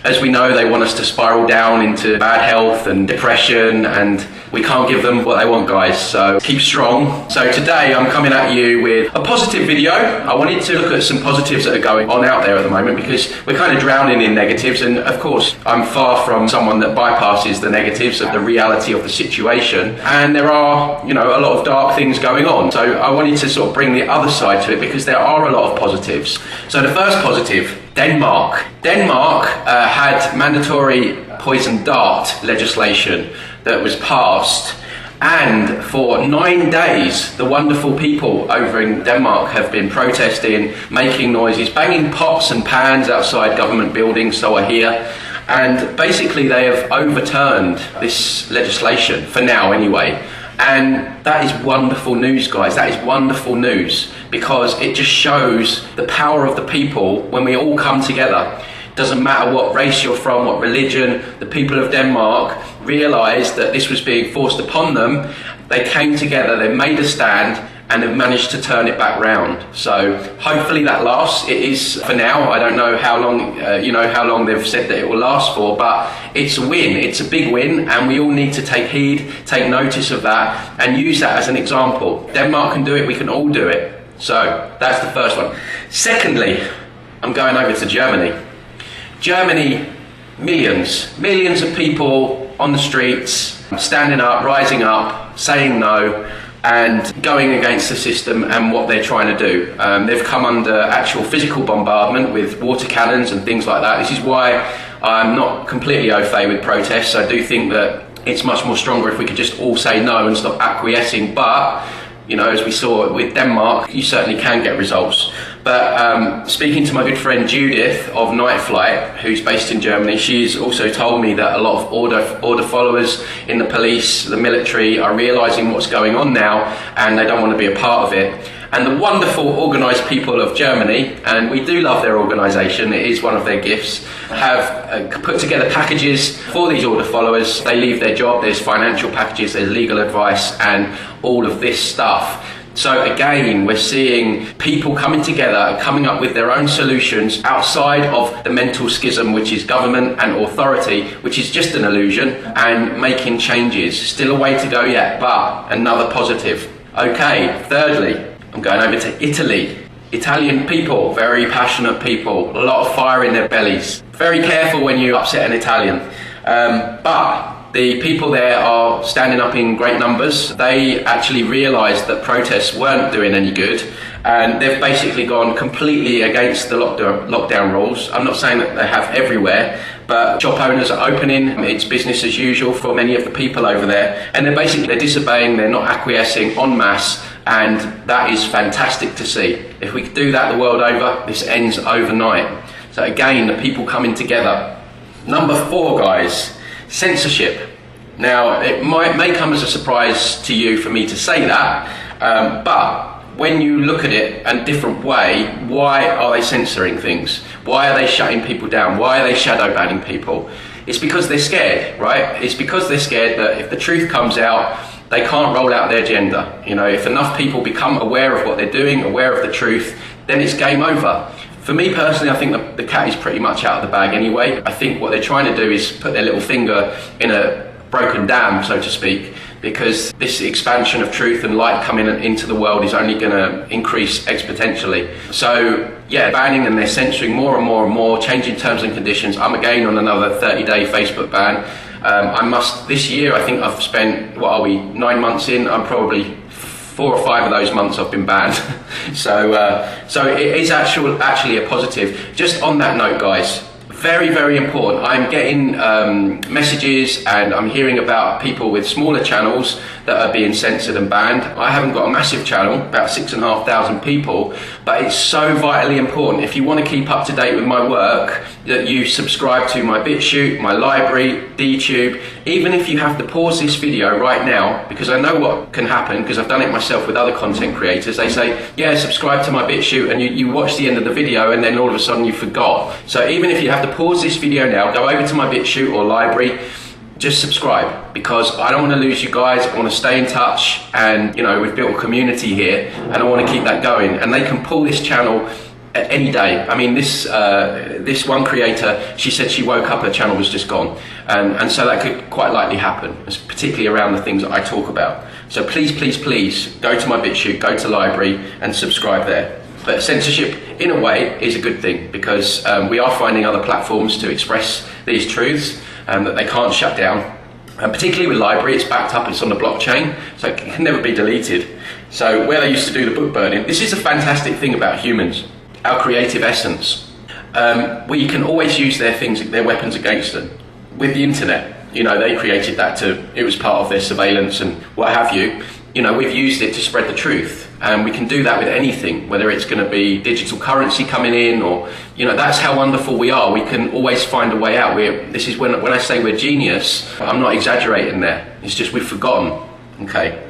as we know, they want us to spiral down into bad health and depression, and we can't give them what they want, guys. So keep strong. So today I'm coming at you with a positive video. I wanted to look at some positives that are going on out there at the moment, because we're kind of drowning in negatives, and of course I'm far from someone that bypasses the negatives of the reality of the situation, and there are, you know, a lot of dark things going on. So I wanted to sort of bring the other side to it, because there are a lot of positives. So the first positive, Denmark. Denmark had mandatory poison dart legislation that was passed, and for 9 days the wonderful people over in Denmark have been protesting, making noises, banging pots and pans outside government buildings, so I hear, and basically they have overturned this legislation, for now anyway. And that is wonderful news, guys. That is wonderful news, because it just shows the power of the people when we all come together. Doesn't matter what race you're from, what religion. The people of Denmark realised that this was being forced upon them. They came together, they made a stand, and have managed to turn it back round. So hopefully that lasts. It is for now. I don't know how long, how long they've said that it will last for, but it's a win. It's a big win, and we all need to take heed, take notice of that, and use that as an example. Denmark can do it, we can all do it. So that's the first one. Secondly, I'm going over to Germany. Germany, millions of people on the streets, standing up, rising up, saying no, and going against the system and what they're trying to do. They've come under actual physical bombardment with water cannons and things like that. This is why I'm not completely au fait with protests. I do think that it's much more stronger if we could just all say no and stop acquiescing. But, you know, as we saw with Denmark, you certainly can get results. But speaking to my good friend Judith of Night Flight, who's based in Germany, she's also told me that a lot of order followers in the police, the military, are realising what's going on now, and they don't want to be a part of it. And the wonderful organised people of Germany, and we do love their organisation, it is one of their gifts, have put together packages for these order followers. They leave their job, there's financial packages, there's legal advice, and all of this stuff. So again, we're seeing people coming together, coming up with their own solutions outside of the mental schism, which is government and authority, which is just an illusion, and making changes. Still a way to go yet, but another positive. Okay, thirdly, I'm going over to Italy. Italian people, very passionate people, a lot of fire in their bellies. Very careful when you upset an Italian. But the people there are standing up in great numbers. They actually realised that protests weren't doing any good, and they've basically gone completely against the lockdown rules. I'm not saying that they have everywhere, but shop owners are opening. It's business as usual for many of the people over there, and they're disobeying, they're not acquiescing en masse, and that is fantastic to see. If we could do that the world over, this ends overnight. So again, the people coming together. Number 4, guys. Censorship. Now, it may come as a surprise to you for me to say that, but when you look at it in a different way, why are they censoring things? Why are they shutting people down? Why are they shadow banning people? It's because they're scared, right? It's because they're scared that if the truth comes out, they can't roll out their agenda. You know, if enough people become aware of what they're doing, aware of the truth, then it's game over. For me personally, I think the cat is pretty much out of the bag anyway. I think what they're trying to do is put their little finger in a broken dam, so to speak, because this expansion of truth and light coming into the world is only going to increase exponentially. So yeah, banning, and they're censoring more and more and more, changing terms and conditions. I'm again on another 30-day Facebook ban. This year, I think I've spent, 9 months in, I'm probably 4 or 5 of those months I've been banned. so it is actually a positive. Just on that note, guys, very, very important. I'm getting messages, and I'm hearing about people with smaller channels that are being censored and banned. I haven't got a massive channel, about 6,500 people, but it's so vitally important, if you want to keep up to date with my work, that you subscribe to my BitChute, my library, DTube. Even if you have to pause this video right now, because I know what can happen, because I've done it myself with other content creators. They say, yeah, subscribe to my BitChute, and you watch the end of the video, and then all of a sudden you forgot. So even if you have to pause this video now, go over to my BitChute or library, just subscribe, because I don't want to lose you guys. I want to stay in touch, and we've built a community here, and I want to keep that going. And they can pull this channel any day. I mean, this one creator, she said she woke up, her channel was just gone. And so that could quite likely happen, particularly around the things that I talk about. So please, please, please go to my BitChute, go to library and subscribe there. But censorship, in a way, is a good thing, because we are finding other platforms to express these truths that they can't shut down. And particularly with library, it's backed up, it's on the blockchain, so it can never be deleted. So where they used to do the book burning, this is a fantastic thing about humans, our creative essence. We can always use their weapons against them. With the internet, they created that it was part of their surveillance and what have you. We've used it to spread the truth. And we can do that with anything, whether it's going to be digital currency coming in or, that's how wonderful we are. We can always find a way out. This is when I say we're genius, I'm not exaggerating there. It's just we've forgotten. Okay.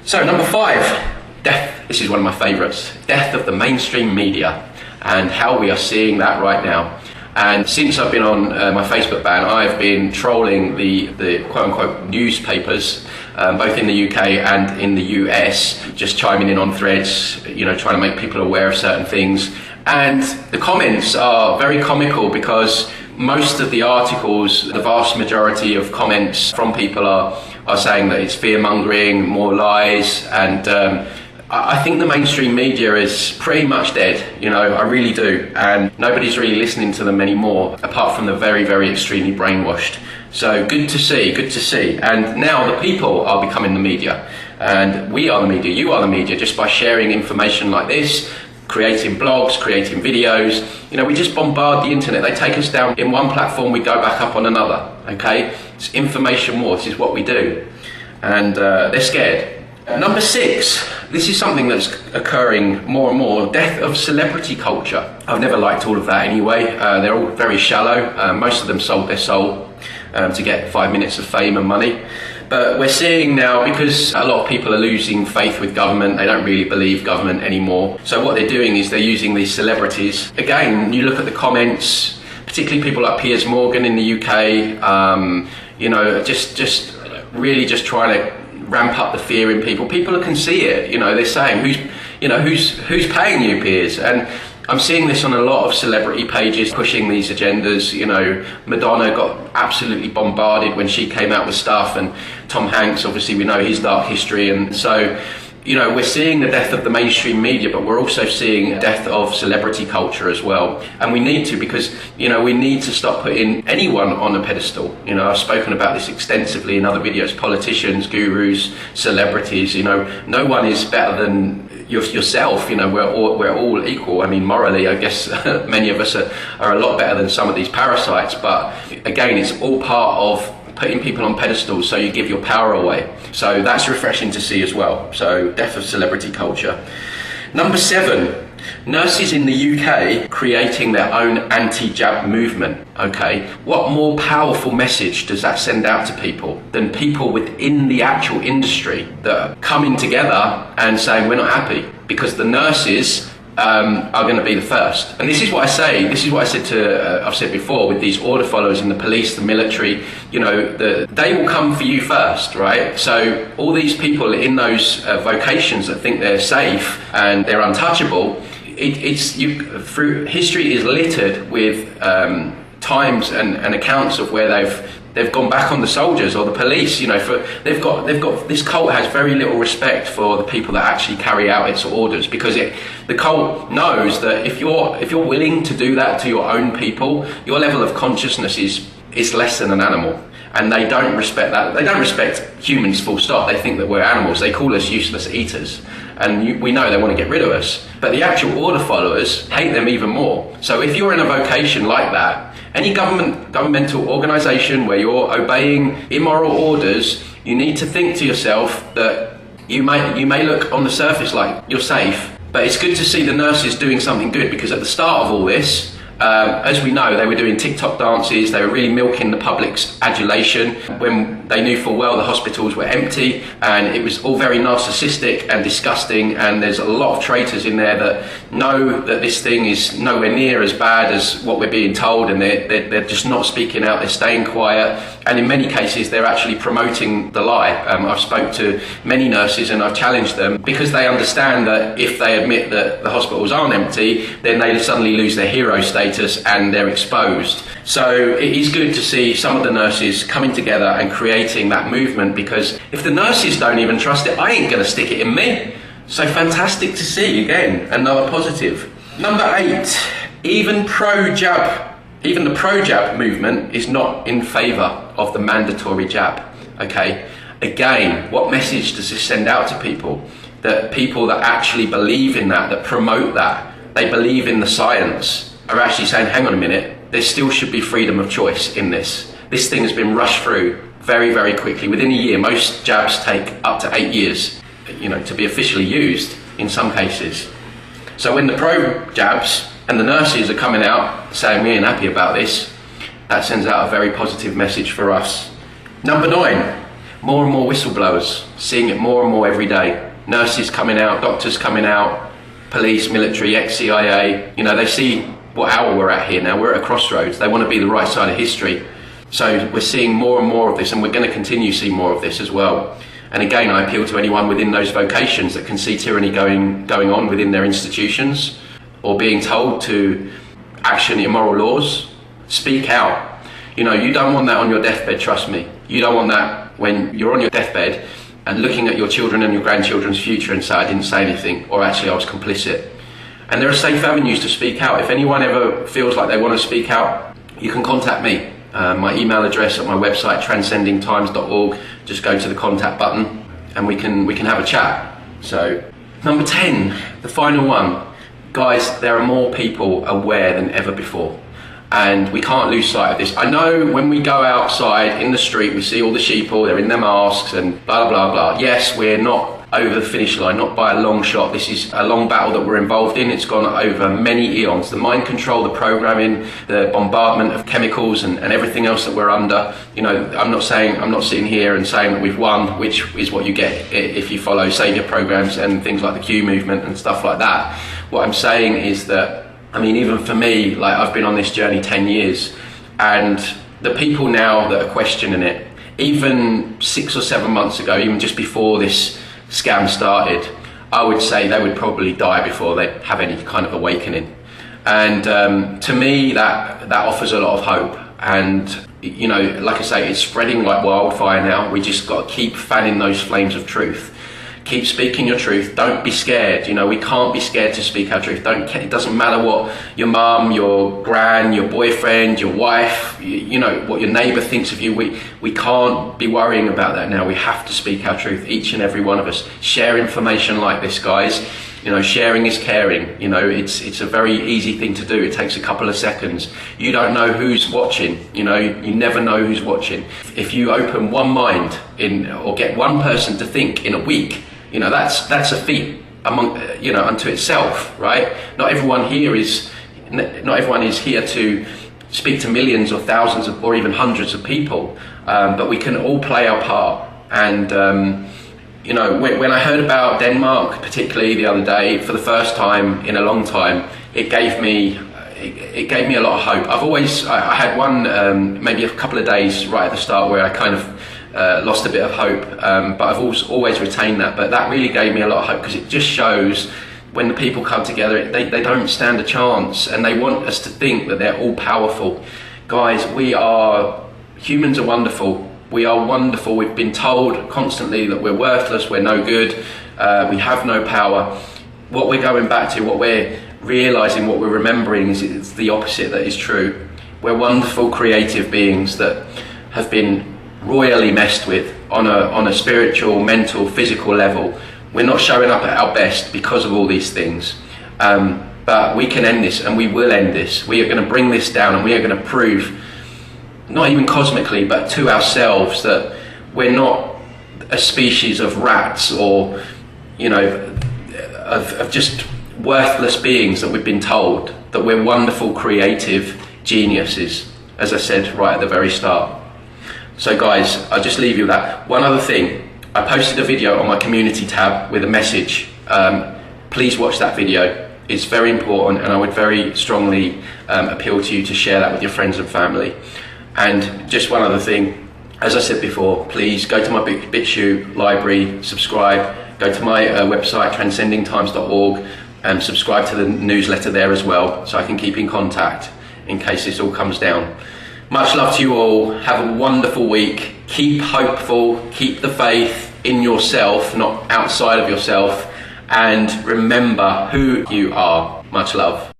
So number 5, death. This is one of my favorites. Death of the mainstream media and how we are seeing that right now. And since I've been on my Facebook ban, I've been trolling the quote-unquote newspapers, both in the UK and in the US, just chiming in on threads, trying to make people aware of certain things. And the comments are very comical, because most of the articles, the vast majority of comments from people are saying that it's fear-mongering, more lies, and I think the mainstream media is pretty much dead, I really do, and nobody's really listening to them anymore, apart from the very, very extremely brainwashed. So good to see, and now the people are becoming the media, and we are the media, you are the media, just by sharing information like this, creating blogs, creating videos, we just bombard the internet. They take us down in one platform, we go back up on another, okay? It's information war, this is what we do, and they're scared. Number 6, this is something that's occurring more and more, death of celebrity culture. I've never liked all of that anyway. They're all very shallow. Most of them sold their soul to get 5 minutes of fame and money. But we're seeing now, because a lot of people are losing faith with government, they don't really believe government anymore. So what they're doing is they're using these celebrities. Again, you look at the comments, particularly people like Piers Morgan in the UK, just really just trying to ramp up the fear in people. People can see it, they're saying, who's paying you, Piers? And I'm seeing this on a lot of celebrity pages pushing these agendas. Madonna got absolutely bombarded when she came out with stuff, and Tom Hanks, obviously we know his dark history, and so we're seeing the death of the mainstream media, but we're also seeing death of celebrity culture as well. And we need to, because, we need to stop putting anyone on a pedestal. I've spoken about this extensively in other videos, politicians, gurus, celebrities, no one is better than yourself. We're all equal. I mean, morally, I guess many of us are a lot better than some of these parasites, but again, it's all part of putting people on pedestals, so you give your power away. So that's refreshing to see as well. So death of celebrity culture. Number 7, nurses in the UK creating their own anti-jab movement. Okay, what more powerful message does that send out to people than people within the actual industry that are coming together and saying we're not happy because the nurses are going to be the first. And this is what I say, I've said before, with these order followers in the police, the military, they will come for you first, right? So all these people in those vocations that think they're safe and they're untouchable, through history is littered with times and accounts of where they've gone back on the soldiers or the police. They've got this cult has very little respect for the people that actually carry out its orders, because the cult knows that if you're willing to do that to your own people, your level of consciousness is less than an animal. And they don't respect that. They don't respect humans, full stop. They think that we're animals. They call us useless eaters. And we know they want to get rid of us. But the actual order followers hate them even more. So if you're in a vocation like that, any governmental organisation where you're obeying immoral orders, you need to think to yourself that you may look on the surface like you're safe, but it's good to see the nurses doing something good, because at the start of all this, As we know, they were doing TikTok dances, they were really milking the public's adulation when they knew full well the hospitals were empty, and it was all very narcissistic and disgusting, and there's a lot of traitors in there that know that this thing is nowhere near as bad as what we're being told, and they're just not speaking out, they're staying quiet, and in many cases they're actually promoting the lie. I've spoke to many nurses and I've challenged them because they understand that if they admit that the hospitals aren't empty, then they suddenly lose their hero status and they're exposed. So it is good to see some of the nurses coming together and creating that movement, because if the nurses don't even trust it, I ain't going to stick it in me. So fantastic to see, again, another positive. Number 8, even the pro-jab movement is not in favour of the mandatory jab. Okay, again, what message does this send out to people? That people that actually believe in that promote that, they believe in the science, are actually saying, hang on a minute, there still should be freedom of choice in this. This thing has been rushed through very, very quickly. Within a year, most jabs take up to 8 years, to be officially used in some cases. So when the pro-jabs and the nurses are coming out saying we ain't happy about this, that sends out a very positive message for us. Number 9, more and more whistleblowers, seeing it more and more every day. Nurses coming out, doctors coming out, police, military, ex-CIA, they see what hour we're at here now. We're at a crossroads. They want to be the right side of history. So we're seeing more and more of this, and we're going to continue to see more of this as well. And again, I appeal to anyone within those vocations that can see tyranny going on within their institutions, or being told to action immoral laws. Speak out. You don't want that on your deathbed, trust me. You don't want that when you're on your deathbed and looking at your children and your grandchildren's future and say, I didn't say anything, or actually I was complicit. And there are safe avenues to speak out. If anyone ever feels like they want to speak out, you can contact me. My email address at my website, transcendingtimes.org. Just go to the contact button and we can have a chat. So, number 10, the final one. Guys, there are more people aware than ever before. And we can't lose sight of this. I know when we go outside in the street, we see all the sheeple, they're in their masks and blah, blah, blah. Yes, we're not over the finish line, not by a long shot. This is a long battle that we're involved in. It's gone over many eons. The mind control, the programming, the bombardment of chemicals and everything else that we're under. I'm not sitting here and saying that we've won, which is what you get if you follow savior programs and things like the Q movement and stuff like that. What I'm saying is that, even for me, I've been on this journey 10 years, and the people now that are questioning it, even 6 or 7 months ago, even just before this scam started, I would say they would probably die before they have any kind of awakening. And to me, that offers a lot of hope. And like I say, it's spreading like wildfire now. We just got to keep fanning those flames of truth. Keep speaking your truth. Don't be scared. We can't be scared to speak our truth. It doesn't matter what your mum, your gran, your boyfriend, your wife, what your neighbour thinks of you. We can't be worrying about that now. We have to speak our truth, each and every one of us. Share information like this, guys. Sharing is caring. It's a very easy thing to do. It takes a couple of seconds. You don't know who's watching. You never know who's watching. If you open one mind or get one person to think in a week, that's a feat unto itself, right? Not everyone is here to speak to millions or thousands or even hundreds of people, but we can all play our part. And when I heard about Denmark, particularly the other day, for the first time in a long time, it gave me a lot of hope. I had one, maybe a couple of days right at the start where I kind of lost a bit of hope, but I've always retained that. But that really gave me a lot of hope, because it just shows when the people come together, they don't stand a chance, and they want us to think that they're all powerful. Guys, humans are wonderful. We are wonderful. We've been told constantly that we're worthless, we're no good, we have no power. What we're going back to, what we're realising, what we're remembering is it's the opposite that is true. We're wonderful, creative beings that have been royally messed with on a spiritual, mental, physical level. We're not showing up at our best because of all these things. But we can end this, and we will end this. We are going to bring this down, and we are going to prove, not even cosmically, but to ourselves, that we're not a species of rats or, of just worthless beings that we've been told. that we're wonderful, creative geniuses, as I said right at the very start. So guys, I'll just leave you with that. One other thing, I posted a video on my community tab with a message. Please watch that video. It's very important, and I would very strongly appeal to you to share that with your friends and family. And just one other thing, as I said before, please go to my BitChute library, subscribe, go to my website transcendingtimes.org and subscribe to the newsletter there as well, so I can keep in contact in case this all comes down. Much love to you all. Have a wonderful week. Keep hopeful, keep the faith in yourself, not outside of yourself, and remember who you are. Much love.